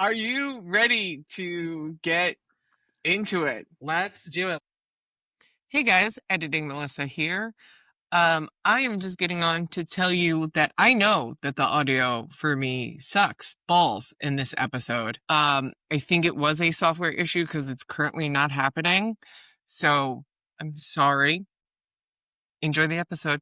Are you ready to get into it? Let's do it. Hey guys, editing Melissa here. I am just getting on to tell you that I know that the audio for me sucks balls in this episode. I think it was a software issue because it's currently not happening. So I'm sorry. Enjoy the episode.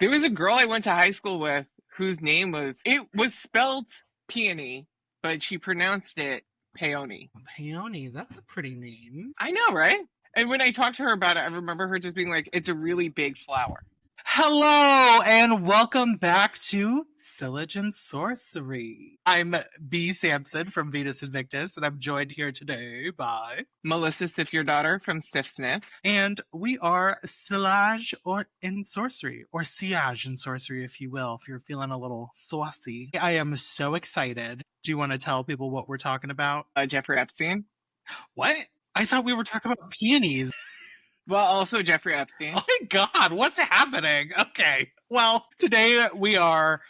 There was a girl I went to high school with whose name was spelled Peony, but she pronounced it Peony. Peony, that's a pretty name. I know, right? And when I talked to her about it, I remember her just being like, it's a really big flower. Hello, and welcome back to Sillage and Sorcery. I'm B. Sampson from Venus Invictus, and I'm joined here today by Melissa Sifjardóttir from Sif Sniffs. And we are Sillage and Sorcery, or Sillage and Sorcery, if you will, if you're feeling a little saucy. I am so excited. Do you want to tell people what we're talking about? Jeffrey Epstein. What? I thought we were talking about peonies. Well, also Jeffrey Epstein. Oh my God, what's happening? Okay. Well, today we are,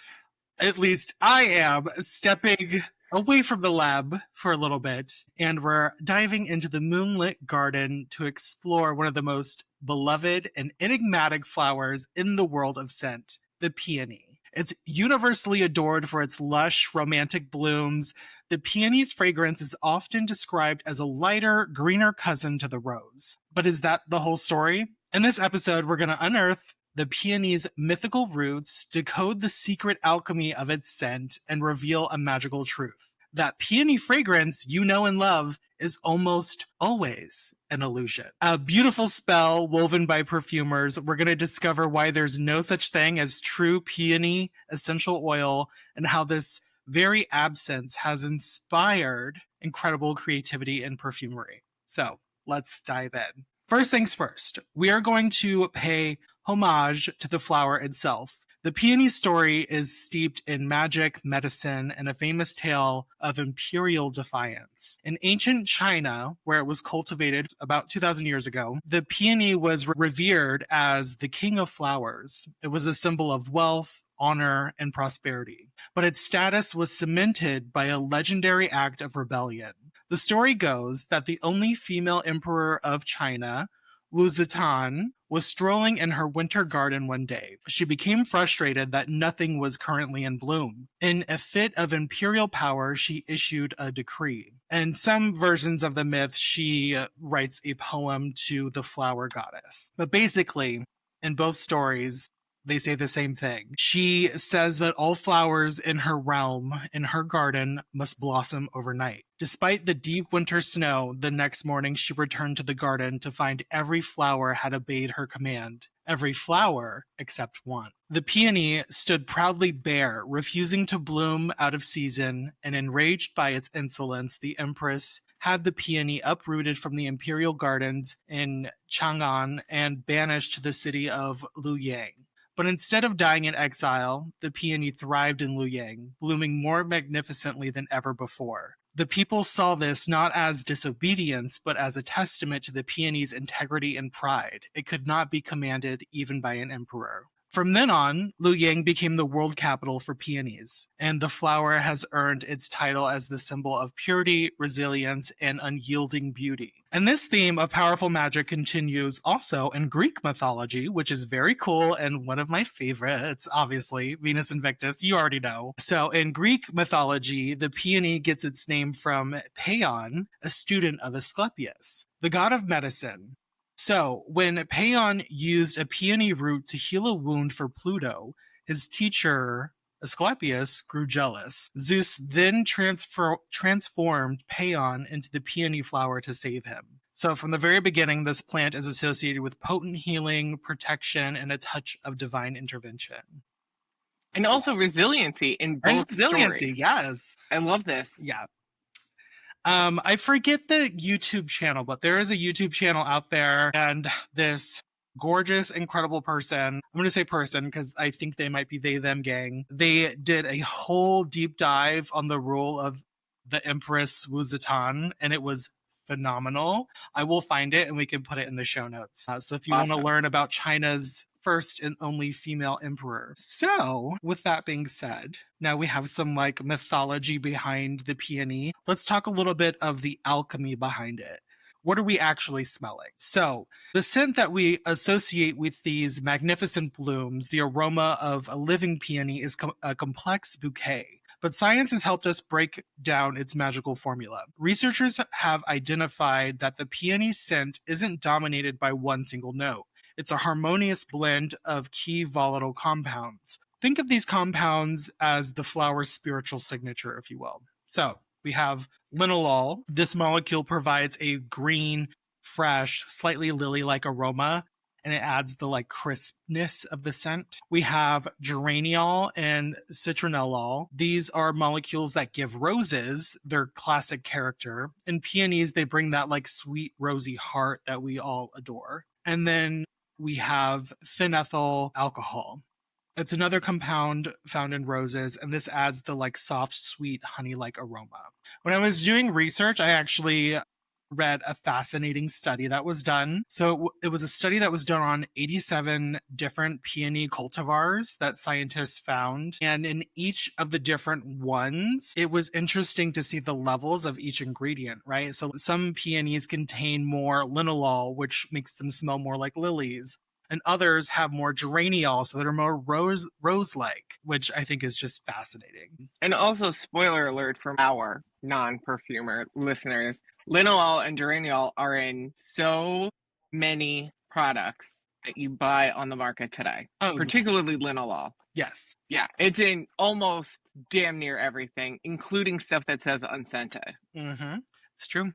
at least I am, stepping away from the lab for a little bit, and we're diving into the moonlit garden to explore one of the most beloved and enigmatic flowers in the world of scent, the peony. It's universally adored for its lush, romantic blooms. The peony's fragrance is often described as a lighter, greener cousin to the rose. But is that the whole story? In this episode, we're going to unearth the peony's mythical roots, decode the secret alchemy of its scent, and reveal a magical truth. That peony fragrance you know and love is almost always an illusion. A beautiful spell woven by perfumers. We're going to discover why there's no such thing as true peony essential oil and how this very absence has inspired incredible creativity in perfumery. So let's dive in. First things first, we are going to pay homage to the flower itself. The peony story is steeped in magic, medicine, and a famous tale of imperial defiance. In ancient China, where it was cultivated about 2,000 years ago, the peony was revered as the king of flowers. It was a symbol of wealth, honor, and prosperity. But its status was cemented by a legendary act of rebellion. The story goes that the only female emperor of China, Wu Zetian, was strolling in her winter garden one day. She became frustrated that nothing was currently in bloom. In a fit of imperial power, she issued a decree. In some versions of the myth, she writes a poem to the flower goddess. But basically, in both stories, they say the same thing. She says that all flowers in her realm, in her garden, must blossom overnight. Despite the deep winter snow, the next morning she returned to the garden to find every flower had obeyed her command. Every flower except one. The peony stood proudly bare, refusing to bloom out of season, and enraged by its insolence, the empress had the peony uprooted from the imperial gardens in Chang'an and banished to the city of Luoyang. But instead of dying in exile, the peony thrived in Luoyang, blooming more magnificently than ever before. The people saw this not as disobedience, but as a testament to the peony's integrity and pride. It could not be commanded even by an emperor. From then on, Luoyang became the world capital for peonies, and the flower has earned its title as the symbol of purity, resilience, and unyielding beauty. And this theme of powerful magic continues also in Greek mythology, which is very cool and one of my favorites, obviously, Venus Invictus, you already know. So in Greek mythology, the peony gets its name from Peon, a student of Asclepius, the god of medicine. So, when Peon used a peony root to heal a wound for Pluto, his teacher, Asclepius, grew jealous. Zeus then transformed Peon into the peony flower to save him. So, from the very beginning, this plant is associated with potent healing, protection, and a touch of divine intervention. And also resiliency in both resiliency, stories. Yes. I love this. Yeah. I forget the YouTube channel, but there is a YouTube channel out there, and this gorgeous, incredible person, I'm going to say person because I think they might be they, them gang. They did a whole deep dive on the rule of the Empress Wu Zetian, and it was phenomenal. I will find it and we can put it in the show notes. So if you want to learn about China's first and only female emperor. So, with that being said, now we have some like mythology behind the peony. Let's talk a little bit of the alchemy behind it. What are we actually smelling? So, the scent that we associate with these magnificent blooms, the aroma of a living peony, is a complex bouquet. But science has helped us break down its magical formula. Researchers have identified that the peony scent isn't dominated by one single note. It's a harmonious blend of key volatile compounds. Think of these compounds as the flower's spiritual signature, if you will. So, we have linalool. This molecule provides a green, fresh, slightly lily-like aroma, and it adds the like crispness of the scent. We have geraniol and citronellol. These are molecules that give roses their classic character. And peonies, they bring that like sweet, rosy heart that we all adore. And then we have phenethyl alcohol. It's another compound found in roses, and this adds the like soft, sweet, honey-like aroma. When I was doing research, I actually read a fascinating study that was done. So it was a study that was done on 87 different peony cultivars that scientists found. And in each of the different ones, it was interesting to see the levels of each ingredient, right? So some peonies contain more linalool, which makes them smell more like lilies. And others have more geraniol, so they're more rose-like, which I think is just fascinating. And also, spoiler alert for our non-perfumer listeners, linalool and geraniol are in so many products that you buy on the market today, particularly linalool. Yes. Yeah, it's in almost damn near everything, including stuff that says unscented. Mm-hmm. It's true.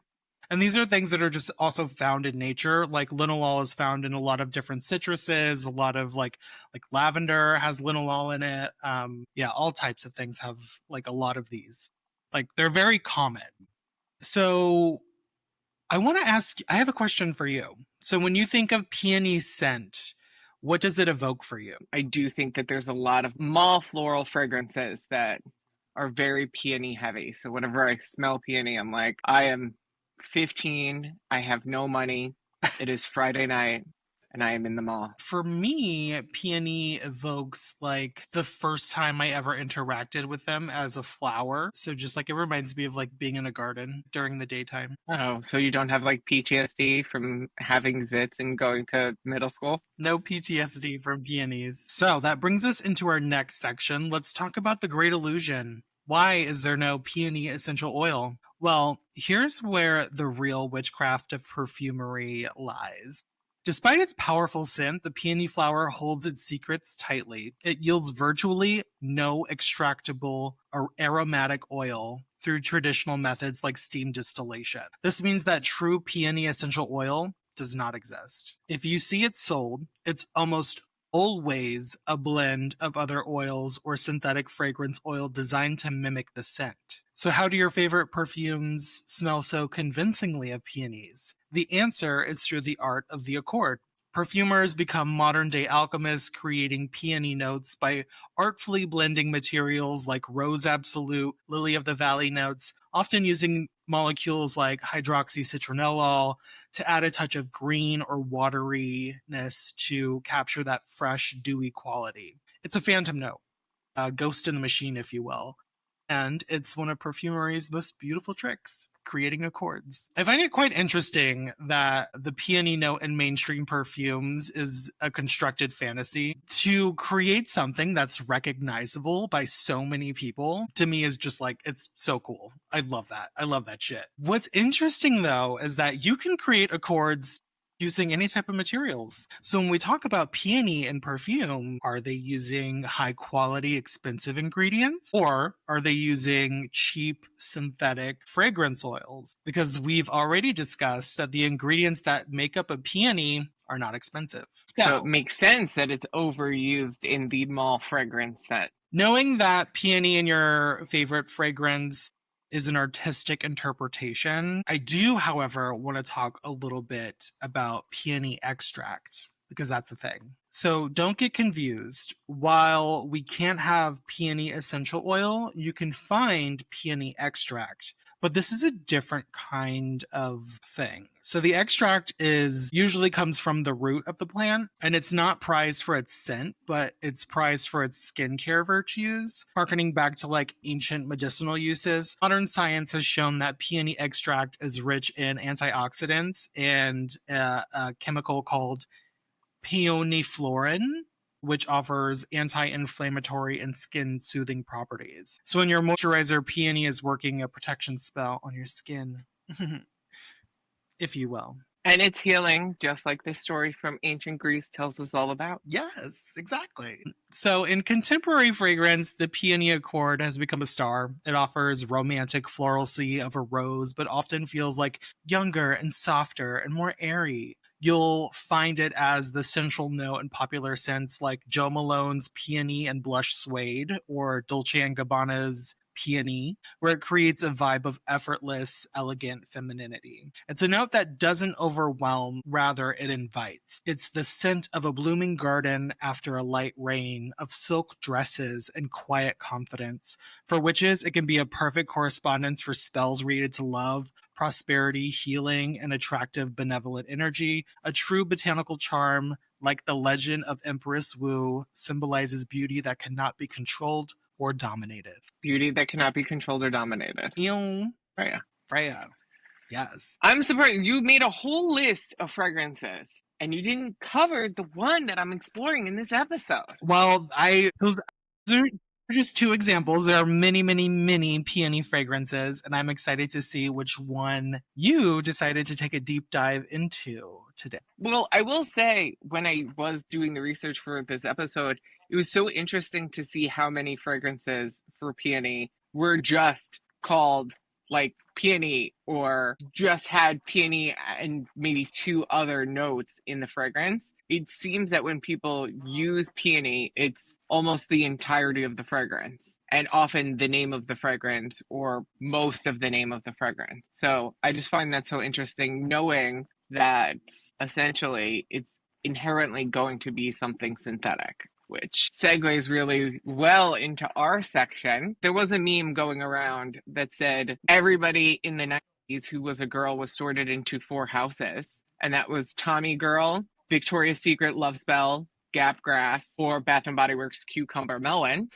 And these are things that are just also found in nature. Like linalool is found in a lot of different citruses. A lot of like lavender has linalool in it. Yeah, all types of things have like a lot of these. Like they're very common. So I want to ask, I have a question for you. So when you think of peony scent, what does it evoke for you? I do think that there's a lot of mall floral fragrances that are very peony heavy. So whenever I smell peony, I'm like, I am 15, I have no money, it is Friday night, and I am in the mall. For me, peony evokes like the first time I ever interacted with them as a flower. So just like it reminds me of like being in a garden during the daytime. Oh, so you don't have like PTSD from having zits and going to middle school? No PTSD from peonies. So that brings us into our next section. Let's talk about the Great Illusion. Why is there no peony essential oil? Well, here's where the real witchcraft of perfumery lies. Despite its powerful scent, the peony flower holds its secrets tightly. It yields virtually no extractable or aromatic oil through traditional methods like steam distillation. This means that true peony essential oil does not exist. If you see it sold, it's almost always a blend of other oils or synthetic fragrance oil designed to mimic the scent. So how do your favorite perfumes smell so convincingly of peonies? The answer is through the art of the accord. Perfumers become modern-day alchemists, creating peony notes by artfully blending materials like rose absolute, lily of the valley notes, often using molecules like hydroxycitronellol to add a touch of green or wateriness to capture that fresh, dewy quality. It's a phantom note, a ghost in the machine, if you will. And it's one of perfumery's most beautiful tricks, creating accords. I find it quite interesting that the peony note in mainstream perfumes is a constructed fantasy. To create something that's recognizable by so many people, to me is just like, it's so cool. I love that. I love that shit. What's interesting though, is that you can create accords using any type of materials. So when we talk about peony in perfume, are they using high quality, expensive ingredients? Or are they using cheap synthetic fragrance oils? Because we've already discussed that the ingredients that make up a peony are not expensive. So it makes sense that it's overused in the mall fragrance set. Knowing that peony in your favorite fragrance is an artistic interpretation. I do, however, want to talk a little bit about peony extract, because that's a thing. So don't get confused. While we can't have peony essential oil, you can find peony extract But this is a different kind of thing. So the extract usually comes from the root of the plant, and it's not prized for its scent, but it's prized for its skincare virtues, harkening back to like ancient medicinal uses. Modern science has shown that peony extract is rich in antioxidants and a chemical called peony, which offers anti-inflammatory and skin-soothing properties. So in your moisturizer, peony is working a protection spell on your skin, if you will. And it's healing, just like this story from ancient Greece tells us all about. Yes, exactly. So in contemporary fragrance, the peony accord has become a star. It offers romantic floralcy of a rose, but often feels like younger and softer and more airy. You'll find it as the central note in popular scents like Jo Malone's Peony and Blush Suede or Dolce & Gabbana's Peony, where it creates a vibe of effortless, elegant femininity. It's a note that doesn't overwhelm, rather it invites. It's the scent of a blooming garden after a light rain, of silk dresses and quiet confidence. For witches, it can be a perfect correspondence for spells related to love, prosperity, healing, and attractive benevolent energy. A true botanical charm, like the legend of Empress Wu, symbolizes beauty that cannot be controlled or dominated. Beauty that cannot be controlled or dominated. Freya. Yes. I'm surprised you made a whole list of fragrances and you didn't cover the one that I'm exploring in this episode. Well, those are just two examples. There are many, many, many peony fragrances, and I'm excited to see which one you decided to take a deep dive into today. Well, I will say, when I was doing the research for this episode, it was so interesting to see how many fragrances for peony were just called like peony or just had peony and maybe two other notes in the fragrance. It seems that when people use peony, it's almost the entirety of the fragrance and often the name of the fragrance or most of the name of the fragrance. So I just find that so interesting, knowing that essentially it's inherently going to be something synthetic, which segues really well into our section. There was a meme going around that said everybody in the 90s who was a girl was sorted into 4 houses, and that was Tommy Girl, Victoria's Secret Love Spell, Gap Grass, or Bath & Body Works Cucumber Melon.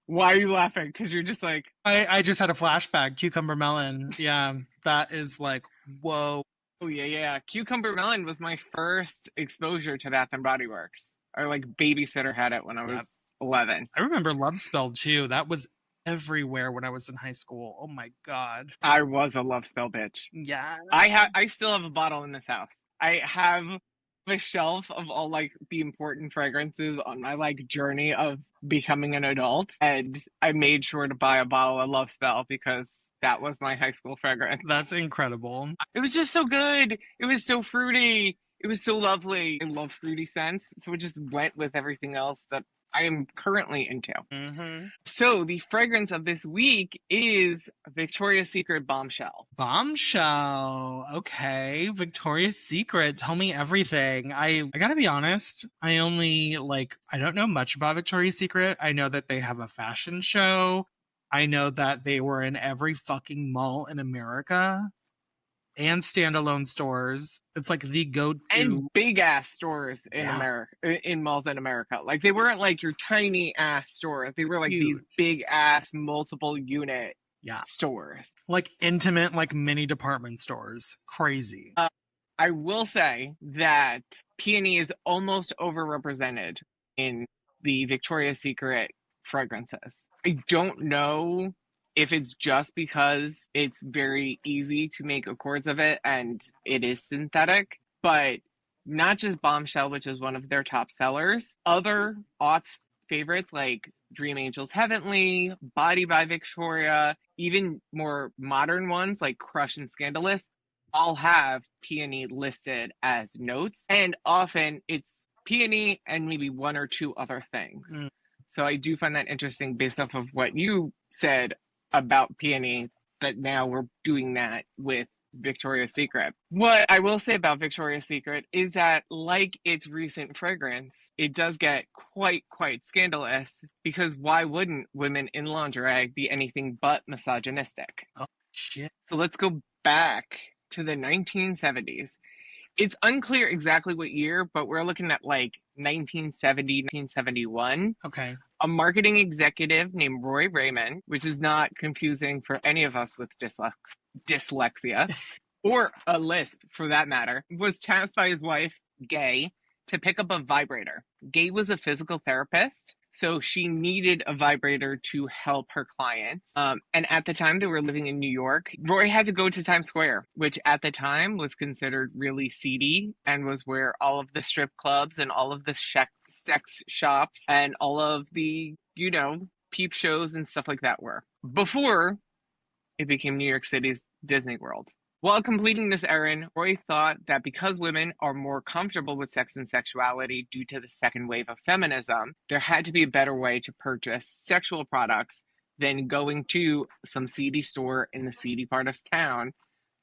Why are you laughing? Because you're just like... I just had a flashback. Cucumber Melon. Yeah, that is like, whoa. Oh, yeah. Cucumber Melon was my first exposure to Bath & Body Works. Our like babysitter had it when I was 11. I remember Love Spell too. That was everywhere when I was in high school. Oh my god. I was a Love Spell bitch. Yeah. I still have a bottle in this house. I have a shelf of all like the important fragrances on my like journey of becoming an adult, and I made sure to buy a bottle of Love Spell because that was my high school fragrance. That's incredible. It was just so good. It was so fruity. It was so lovely. I love fruity scents, so it just went with everything else that I am currently into. Mm-hmm. So the fragrance of this week is Victoria's Secret Bombshell. Bombshell. Okay. Victoria's Secret. Tell me everything. I gotta be honest. I don't know much about Victoria's Secret. I know that they have a fashion show. I know that they were in every fucking mall in America. And standalone stores. It's like the go-to. And big ass stores in America, in malls in America. Like they weren't like your tiny ass store. They were like these big ass multiple unit stores. Like intimate, like mini department stores. Crazy. I will say that Peony is almost overrepresented in the Victoria's Secret fragrances. I don't know if it's just because it's very easy to make accords of it and it is synthetic, but not just Bombshell, which is one of their top sellers. Other aughts favorites like Dream Angels Heavenly, Body by Victoria, even more modern ones like Crush and Scandalous, all have Peony listed as notes. And often it's Peony and maybe one or two other things. So I do find that interesting based off of what you said about Peony, that now we're doing that with Victoria's Secret. What I will say about Victoria's Secret is that, like its recent fragrance, it does get quite scandalous, because why wouldn't women in lingerie be anything but misogynistic? Shit. So let's go back to the 1970s. It's unclear exactly what year, but we're looking at like 1970, 1971. Okay. A marketing executive named Roy Raymond, which is not confusing for any of us with dyslexia, or a lisp for that matter, was tasked by his wife, Gay, to pick up a vibrator. Gay was a physical therapist, so she needed a vibrator to help her clients. And at the time, they were living in New York. Roy had to go to Times Square, which at the time was considered really seedy and was where all of the strip clubs and all of the sex shops and all of the, peep shows and stuff like that were. Before it became New York City's Disney World. While completing this errand, Roy thought that because women are more comfortable with sex and sexuality due to the second wave of feminism, there had to be a better way to purchase sexual products than going to some seedy store in the seedy part of town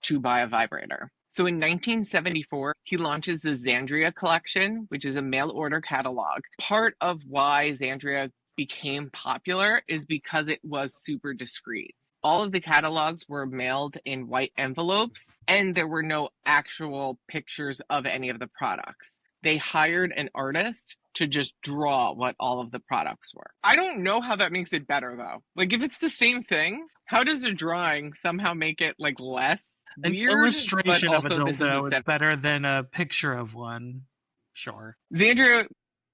to buy a vibrator. So in 1974, he launches the Xandria collection, which is a mail order catalog. Part of why Xandria became popular is because it was super discreet. All of the catalogs were mailed in white envelopes, and there were no actual pictures of any of the products. They hired an artist to just draw what all of the products were. I don't know how that makes it better, though. Like, if it's the same thing, how does a drawing somehow make it, like, less weird? An illustration of a this dildo is better than a picture of one. Sure. Xandria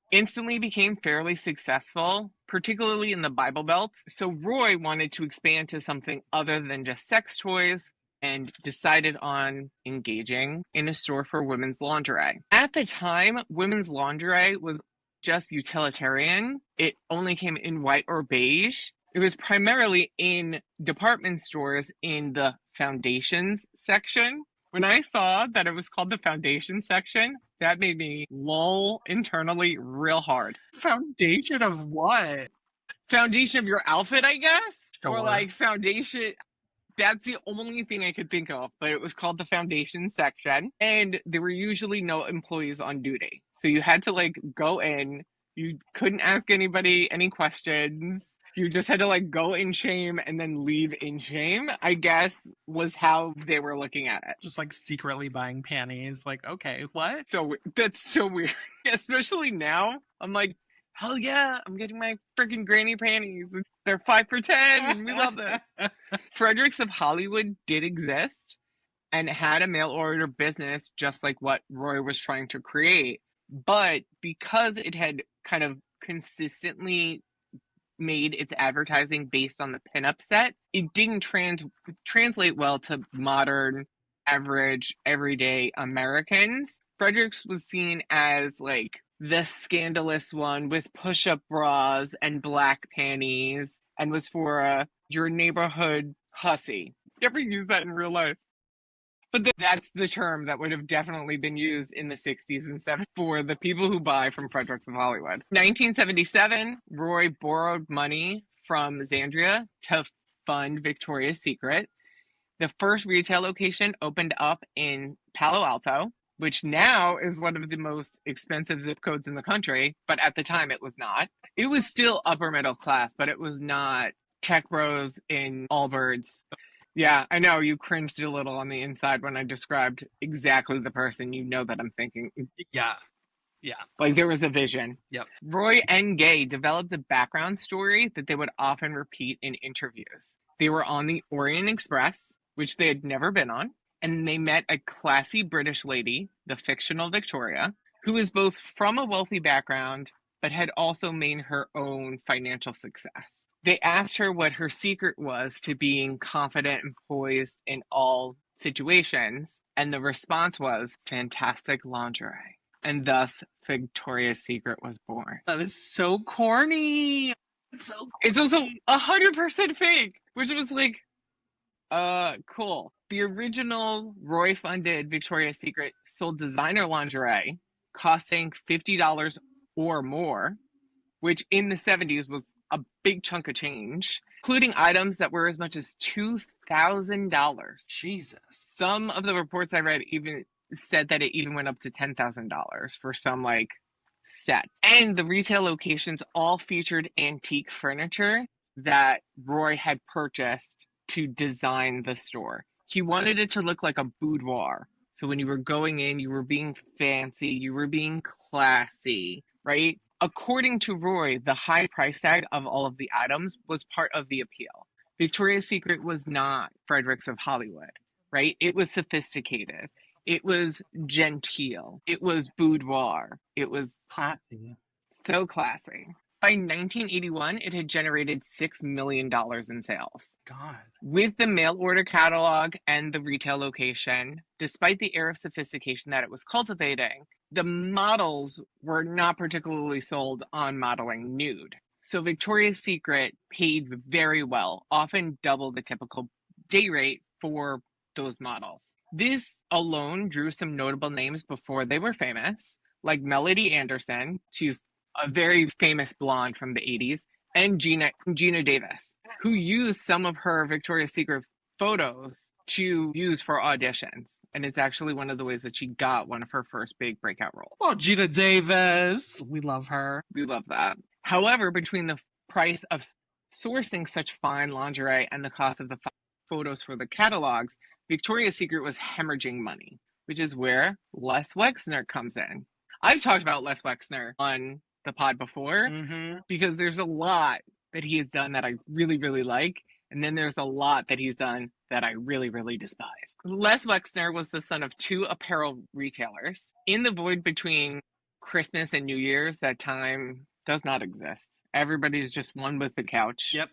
instantly became fairly successful, particularly in the Bible Belt. So Roy wanted to expand to something other than just sex toys and decided on engaging in a store for women's lingerie. At the time, women's lingerie was just utilitarian. It only came in white or beige. It was primarily in department stores in the foundations section. When I saw that it was called the foundation section, that made me lull internally real hard. Foundation of what? Foundation of your outfit, I guess? Sure. Or like foundation. That's the only thing I could think of, but it was called the foundation section. And there were usually no employees on duty. So you had to like go in. You couldn't ask anybody any questions. You just had to like go in shame and then leave in shame, I guess, was how they were looking at it. Just like secretly buying panties. Like, okay, what? So that's so weird. Especially now. I'm like, hell yeah, I'm getting my freaking granny panties. They're 5 for 10 and we love this. Fredericks of Hollywood did exist and had a mail order business just like what Roy was trying to create. But because it had kind of consistently made its advertising based on the pinup set, it didn't translate well to modern, average, everyday Americans. Fredericks was seen as like the scandalous one with push-up bras and black panties and was for your neighborhood hussy. You ever use that in real life? But that's the term that would have definitely been used in the 60s and 70s for the people who buy from Fredericks of Hollywood. 1977, Roy borrowed money from Xandria to fund Victoria's Secret. The first retail location opened up in Palo Alto, which now is one of the most expensive zip codes in the country, but at the time it was not. It was still upper middle class, but it was not tech bros in Allbirds. Yeah, I know you cringed a little on the inside when I described exactly the person you know that I'm thinking. Yeah. Like there was a vision. Yep. Roy and Gay developed a background story that they would often repeat in interviews. They were on the Orient Express, which they had never been on, and they met a classy British lady, the fictional Victoria, who was both from a wealthy background, but had also made her own financial success. They asked her what her secret was to being confident and poised in all situations, and the response was fantastic lingerie. And thus, Victoria's Secret was born. That is so corny. It's also 100% fake, which was like, cool. The original Roy-funded Victoria's Secret sold designer lingerie costing $50 or more, which in the 70s was a big chunk of change, including items that were as much as $2,000. Jesus. Some of the reports I read even said that it even went up to $10,000 for some like set. And the retail locations all featured antique furniture that Roy had purchased to design the store. He wanted it to look like a boudoir. So when you were going in, you were being fancy, you were being classy, right? According to Roy, the high price tag of all of the items was part of the appeal. Victoria's Secret was not Fredericks of Hollywood, right? It was sophisticated. It was genteel. It was boudoir. It was Classy. so classy. By 1981, it had generated $6 million in sales. God. With the mail order catalog and the retail location, despite the air of sophistication that it was cultivating, the models were not particularly sold on modeling nude. So Victoria's Secret paid very well, often double the typical day rate for those models. This alone drew some notable names before they were famous, like Melody Anderson, she's a very famous blonde from the 80s, and Gina Davis, who used some of her Victoria's Secret photos to use for auditions. And it's actually one of the ways that she got one of her first big breakout roles. Well, Gina Davis. We love her. We love that. However, between the price of sourcing such fine lingerie and the cost of the photos for the catalogs, Victoria's Secret was hemorrhaging money, which is where Les Wexner comes in. I've talked about Les Wexner on the pod before because there's a lot that he has done that I really, really like. And then there's a lot that he's done that I really, really despise. Les Wexner was the son of two apparel retailers. In the void between Christmas and New Year's, that time does not exist. Everybody's just one with the couch. Yep.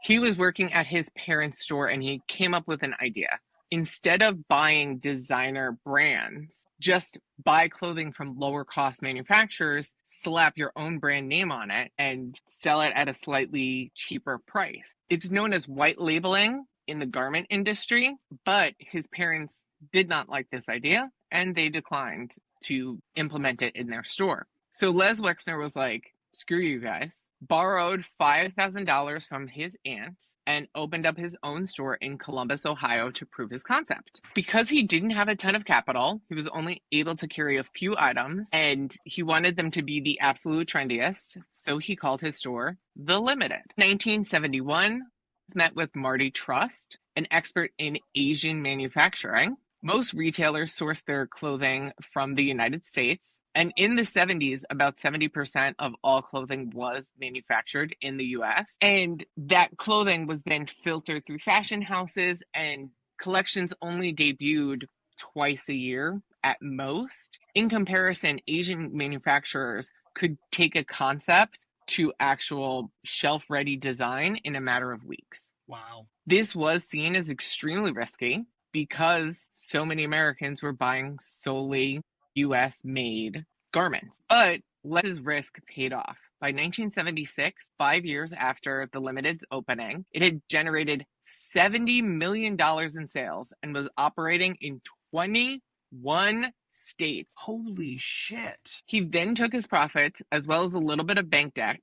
He was working at his parents' store and he came up with an idea. Instead of buying designer brands, just buy clothing from lower cost manufacturers, slap your own brand name on it, and sell it at a slightly cheaper price. It's known as white labeling in the garment industry, but his parents did not like this idea and they declined to implement it in their store. So Les Wexner was like, screw you guys. Borrowed $5,000 from his aunt and opened up his own store in Columbus, Ohio to prove his concept. Because he didn't have a ton of capital, he was only able to carry a few items and he wanted them to be the absolute trendiest, so he called his store The Limited. 1971, he met with Marty Trust, an expert in Asian manufacturing. Most retailers source their clothing from the United States. And in the 70s, about 70% of all clothing was manufactured in the US. And that clothing was then filtered through fashion houses, and collections only debuted twice a year at most. In comparison, Asian manufacturers could take a concept to actual shelf-ready design in a matter of weeks. Wow. This was seen as extremely risky because so many Americans were buying solely US-made garments. But Les's risk paid off. By 1976, 5 years after the Limited's opening, it had generated $70 million in sales and was operating in 21 states. Holy shit. He then took his profits, as well as a little bit of bank debt,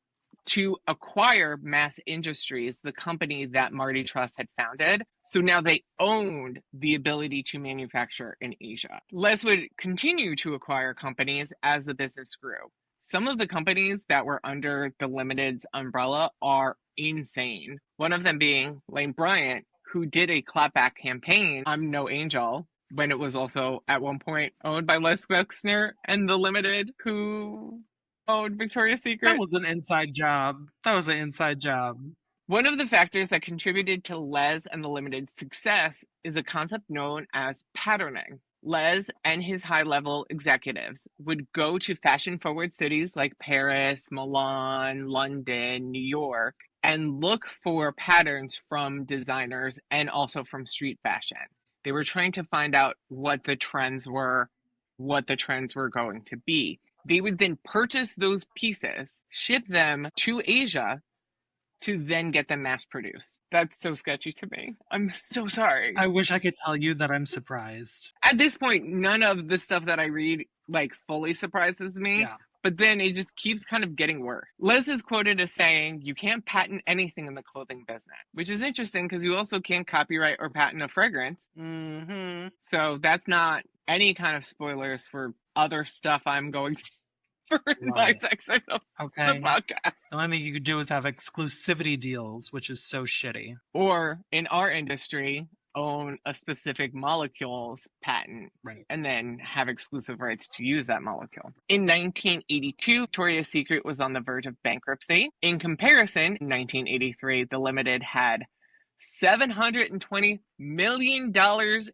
to acquire Mass Industries, the company that Marty Trust had founded. So now they owned the ability to manufacture in Asia. Les would continue to acquire companies as the business grew. Some of the companies that were under the Limited's umbrella are insane. One of them being Lane Bryant, who did a clapback campaign, I'm No Angel, when it was also at one point owned by Les Wexner and the Limited, who owned Victoria's Secret. That was an inside job. One of the factors that contributed to Les and the Limited's success is a concept known as patterning. Les and his high-level executives would go to fashion-forward cities like Paris, Milan, London, New York, and look for patterns from designers and also from street fashion. They were trying to find out what the trends were going to be. They would then purchase those pieces, ship them to Asia, to then get them mass produced. That's so sketchy to me. I'm so sorry. I wish I could tell you that I'm surprised. At this point, none of the stuff that I read fully surprises me. Yeah. But then it just keeps kind of getting worse. Liz is quoted as saying, you can't patent anything in the clothing business, which is interesting because you also can't copyright or patent a fragrance. Mm-hmm. So that's not any kind of spoilers for other stuff I'm going to for my Right. section of the Okay. podcast. The only thing you could do is have exclusivity deals, which is so shitty. Or in our industry, own a specific molecule's patent Right. and then have exclusive rights to use that molecule. In 1982, Victoria's Secret was on the verge of bankruptcy. In comparison, in 1983, the Limited had $720 million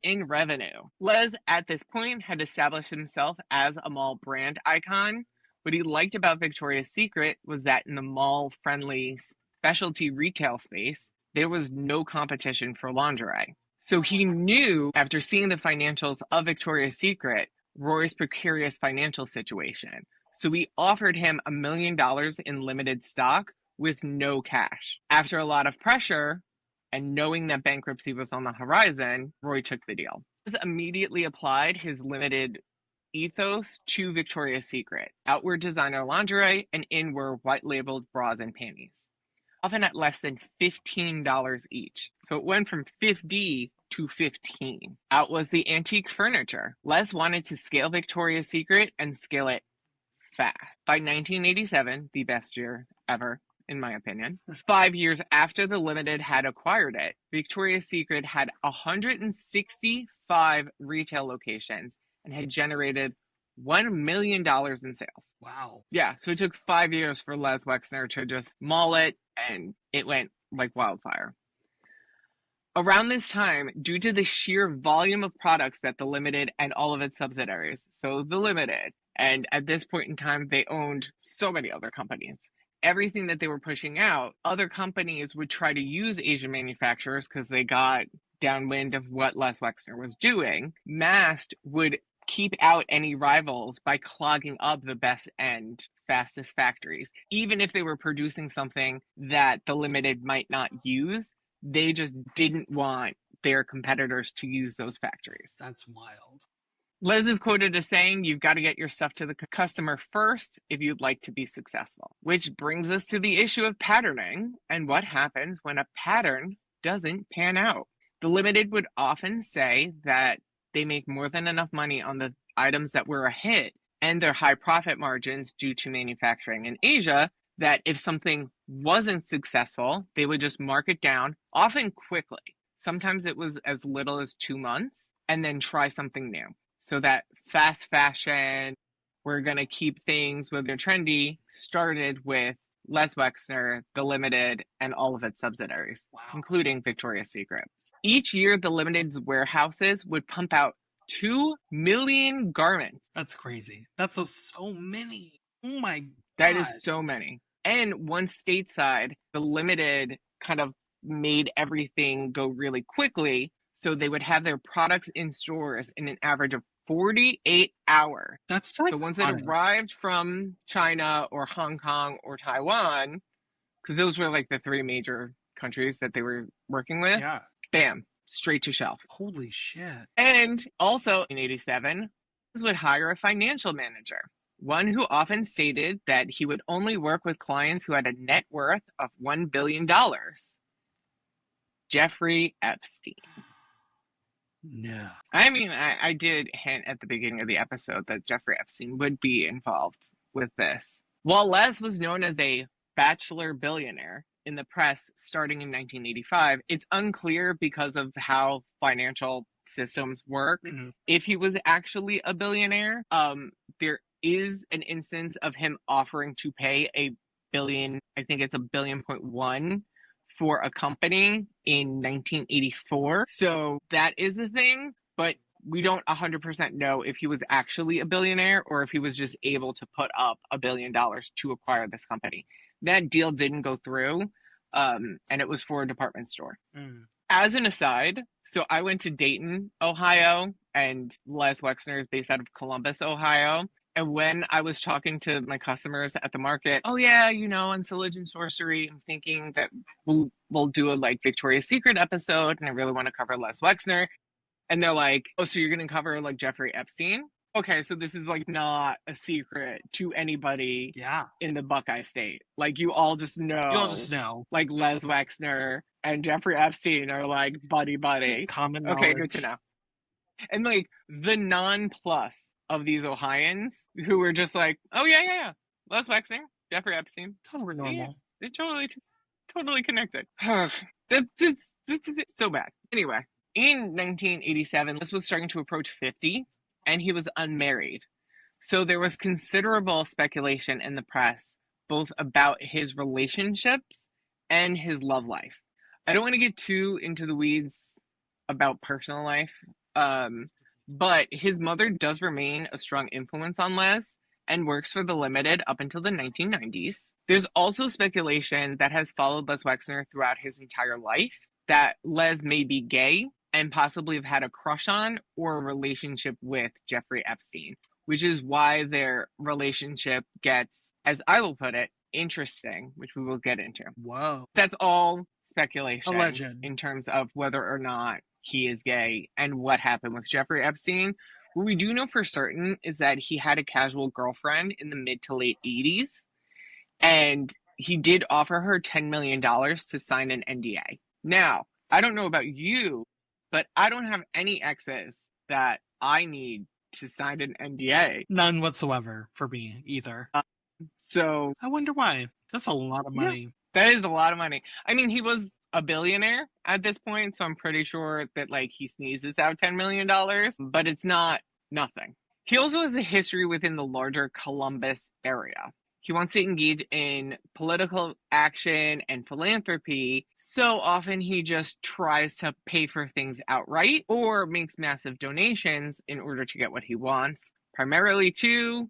in revenue. Les, at this point, had established himself as a mall brand icon. What he liked about Victoria's Secret was that in the mall-friendly specialty retail space, there was no competition for lingerie. So he knew, after seeing the financials of Victoria's Secret, Roy's precarious financial situation. So he offered him $1 million in Limited stock with no cash. After a lot of pressure, and knowing that bankruptcy was on the horizon, Roy took the deal. He immediately applied his Limited ethos to Victoria's Secret. Outward designer lingerie and inward white-labeled bras and panties, often at less than $15 each. So it went from 50 to 15. Out was the antique furniture. Les wanted to scale Victoria's Secret and scale it fast. By 1987, the best year ever, in my opinion, 5 years after the Limited had acquired it, Victoria's Secret had 165 retail locations and had generated $1 million in sales. Wow. Yeah, so it took 5 years for Les Wexner to just maul it, and it went like wildfire. Around this time, due to the sheer volume of products that the Limited and all of its subsidiaries, so the Limited, and at this point in time, they owned so many other companies. Everything that they were pushing out, other companies would try to use Asian manufacturers because they got downwind of what Les Wexner was doing. Mast would keep out any rivals by clogging up the best and fastest factories. Even if they were producing something that the Limited might not use, they just didn't want their competitors to use those factories. That's wild. Les is quoted as saying, "You've got to get your stuff to the customer first if you'd like to be successful." Which brings us to the issue of patterning and what happens when a pattern doesn't pan out. The Limited would often say that they make more than enough money on the items that were a hit and their high profit margins due to manufacturing in Asia, that if something wasn't successful, they would just mark it down, often quickly. Sometimes it was as little as 2 months, and then try something new. So that fast fashion, we're going to keep things where they're trendy, started with Les Wexner, the Limited, and all of its subsidiaries, including Victoria's Secret. Each year, the Limited's warehouses would pump out 2 million garments. That's crazy. That's so many. Oh my God. That is so many. And once stateside, the Limited kind of made everything go really quickly. So they would have their products in stores in an average of 48 hours. That's so once it arrived from China or Hong Kong or Taiwan, because those were like the 3 major countries that they were working with, yeah, bam, straight to shelf. Holy shit. And also in 87, would hire a financial manager, one who often stated that he would only work with clients who had a net worth of $1 billion. Jeffrey Epstein. No. I mean, I did hint at the beginning of the episode that Jeffrey Epstein would be involved with this. While Les was known as a bachelor billionaire in the press starting in 1985, it's unclear because of how financial systems work if he was actually a billionaire. There is an instance of him offering to pay $1 billion, I think it's $1.1 billion, for a company in 1984. So that is the thing, but we don't 100% know if he was actually a billionaire or if he was just able to put up $1 billion to acquire this company. That deal didn't go through, and it was for a department store. As an aside, so I went to Dayton, Ohio, and Les Wexner is based out of Columbus, Ohio. And when I was talking to my customers at the market, oh yeah, you know, on Sillage and Sorcery, I'm thinking that we'll do a like Victoria's Secret episode, and I really want to cover Les Wexner. And they're like, oh, so you're going to cover like Jeffrey Epstein? Okay, so this is like not a secret to anybody in the Buckeye State. Like you all just know. You all just know. Like Les Wexner and Jeffrey Epstein are like buddy. It's common knowledge. Okay, knowledge. good to know. And like the non-plus of these Ohioans who were just like, oh, yeah. Les Wexner, Jeffrey Epstein. Totally normal. They're totally connected. That's so bad. Anyway, in 1987, this was starting to approach 50, and he was unmarried. So there was considerable speculation in the press, both about his relationships and his love life. I don't want to get too into the weeds about personal life, but his mother does remain a strong influence on Les and works for the Limited up until the 1990s. There's also speculation that has followed Les Wexner throughout his entire life that Les may be gay and possibly have had a crush on or a relationship with Jeffrey Epstein, which is why their relationship gets, as I will put it, interesting, which we will get into. Whoa. That's all speculation. Alleged. In terms of whether or not he is gay and what happened with Jeffrey Epstein. What we do know for certain is that he had a casual girlfriend in the mid to late 80s, and he did offer her $10 million to sign an NDA. Now, I don't know about you, but I don't have any exes that I need to sign an NDA. None whatsoever for me either. So I wonder why. That's a lot of money. Yeah, that is a lot of money. I mean, he was a billionaire at this point, so I'm pretty sure that like he sneezes out $10 million, but it's not nothing. He also has a history within the larger Columbus area. He wants to engage in political action and philanthropy, so often he just tries to pay for things outright or makes massive donations in order to get what he wants, primarily to,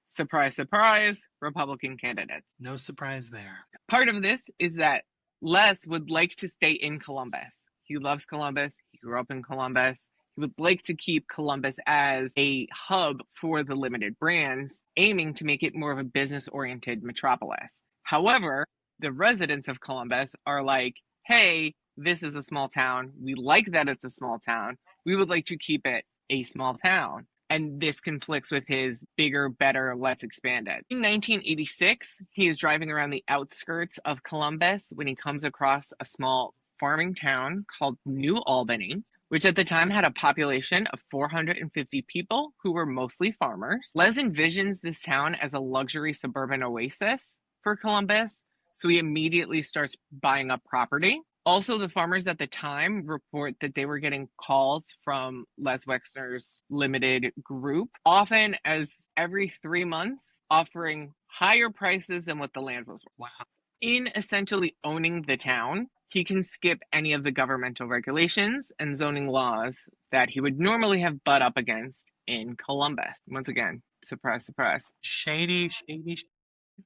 surprise, surprise, Republican candidates. No surprise there. Part of this is that Les would like to stay in Columbus. He loves Columbus. He grew up in Columbus. He would like to keep Columbus as a hub for the Limited brands, aiming to make it more of a business-oriented metropolis. However, the residents of Columbus are like, hey, this is a small town. We like that it's a small town. We would like to keep it a small town. And this conflicts with his bigger, better, let's expand it. In 1986, he is driving around the outskirts of Columbus when he comes across a small farming town called New Albany, which at the time had a population of 450 people who were mostly farmers. Les envisions this town as a luxury suburban oasis for Columbus, so he immediately starts buying up property. Also, the farmers at the time report that they were getting calls from Les Wexner's Limited group, often as every 3 months, offering higher prices than what the land was worth. Wow. In essentially owning the town, he can skip any of the governmental regulations and zoning laws that he would normally have butt up against in Columbus. Once again, surprise, surprise. Shady.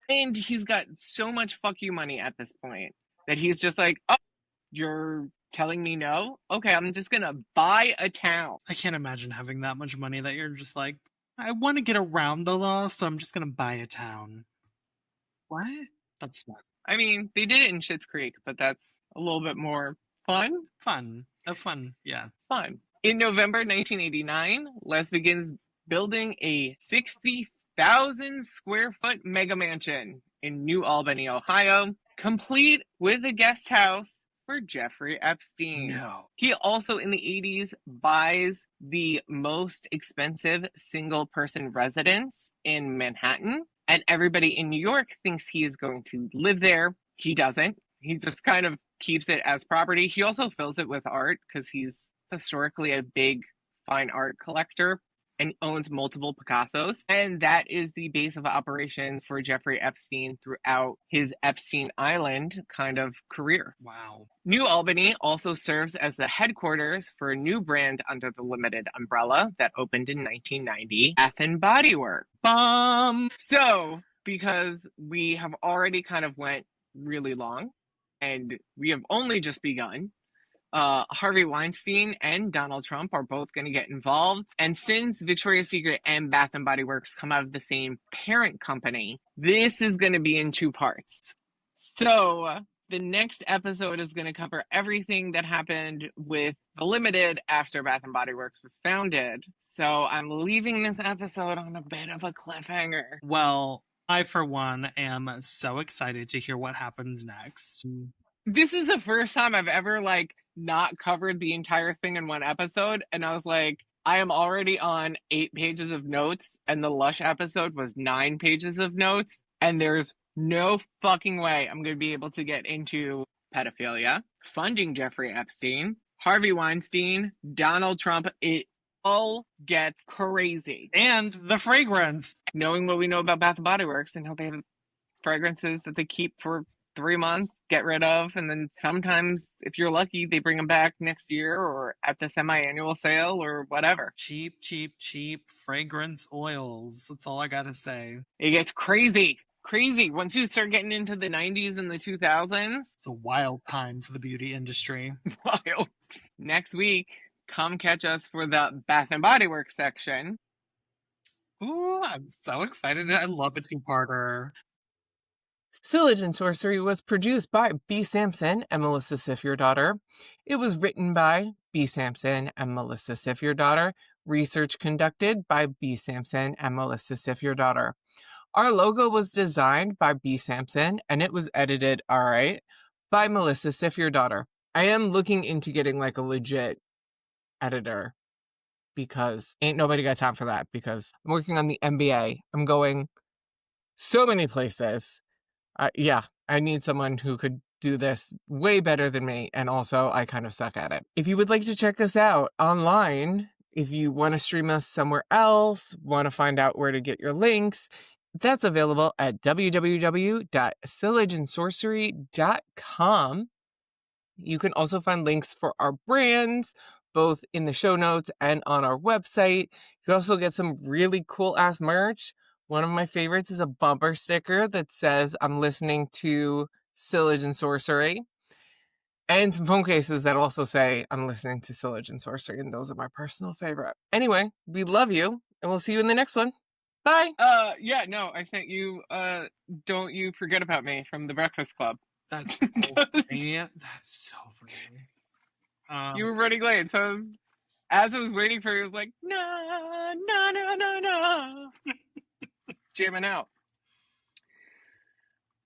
And he's got so much fuck you money at this point that he's just like, oh, you're telling me no? Okay, I'm just gonna buy a town. I can't imagine having that much money that you're just like, I want to get around the law, so I'm just gonna buy a town. What? That's not I mean, they did it in Schitt's Creek, but that's a little bit more fun. fun. Fun, yeah. Fun. In November 1989, Les begins building a 60,000 square foot mega mansion in New Albany, Ohio, complete with a guest house for Jeffrey Epstein. No. He also in the 80s buys the most expensive single person residence in Manhattan, and everybody in New York thinks he is going to live there. He doesn't. He just kind of keeps it as property. He also fills it with art because he's historically a big fine art collector and owns multiple Picassos. And that is the base of operation for Jeffrey Epstein throughout his Epstein Island kind of career. Wow. New Albany also serves as the headquarters for a new brand under the Limited umbrella that opened in 1990, Bath and Body Works. Bomb! So, because we have already kind of went really long, and we have only just begun, Harvey Weinstein and Donald Trump are both going to get involved. And since Victoria's Secret and Bath and Body Works come out of the same parent company, this is going to be in 2 parts. So the next episode is going to cover everything that happened with the Limited after Bath and Body Works was founded. So I'm leaving this episode on a bit of a cliffhanger. Well, I, for one, am so excited to hear what happens next. This is the first time I've ever, not covered the entire thing in one episode, and I was like, I am already on 8 pages of notes, and the Lush episode was 9 pages of notes, and there's no fucking way I'm going to be able to get into pedophilia, funding Jeffrey Epstein, Harvey Weinstein, Donald Trump. It all gets crazy. And the fragrance. Knowing what we know about Bath & Body Works and how they have fragrances that they keep for 3 months, get rid of, and then sometimes, if you're lucky, they bring them back next year or at the semi-annual sale or whatever. Cheap fragrance oils. That's all I gotta say. It gets crazy. Once you start getting into the 90s and the 2000s. It's a wild time for the beauty industry. Wild. Next week, come catch us for the Bath & Body Works section. Ooh, I'm so excited. I love a two-parter. Sillage and Sorcery was produced by B. Sampson and Melissa Sifjardóttir. It was written by B. Sampson and Melissa Sifjardóttir. Research conducted by B. Sampson and Melissa Sifjardóttir. Our logo was designed by B. Sampson, and it was edited, by Melissa Sifjardóttir. I am looking into getting like a legit editor because ain't nobody got time for that because I'm working on the MBA. I'm going so many places. I need someone who could do this way better than me, and also I kind of suck at it. If you would like to check us out online, if you want to stream us somewhere else, want to find out where to get your links, that's available at www.sillageandsorcery.com. You can also find links for our brands, both in the show notes and on our website. You also get some really cool ass merch. One of my favorites is a bumper sticker that says I'm listening to Sillage and Sorcery. And some phone cases that also say I'm listening to Sillage and Sorcery. And those are my personal favorite. Anyway, we love you. And we'll see you in the next one. Bye. I sent you, Don't You Forget About Me from The Breakfast Club. That's so funny. That's so funny. You were running late, so as I was waiting for you, I was like, no, jamming out.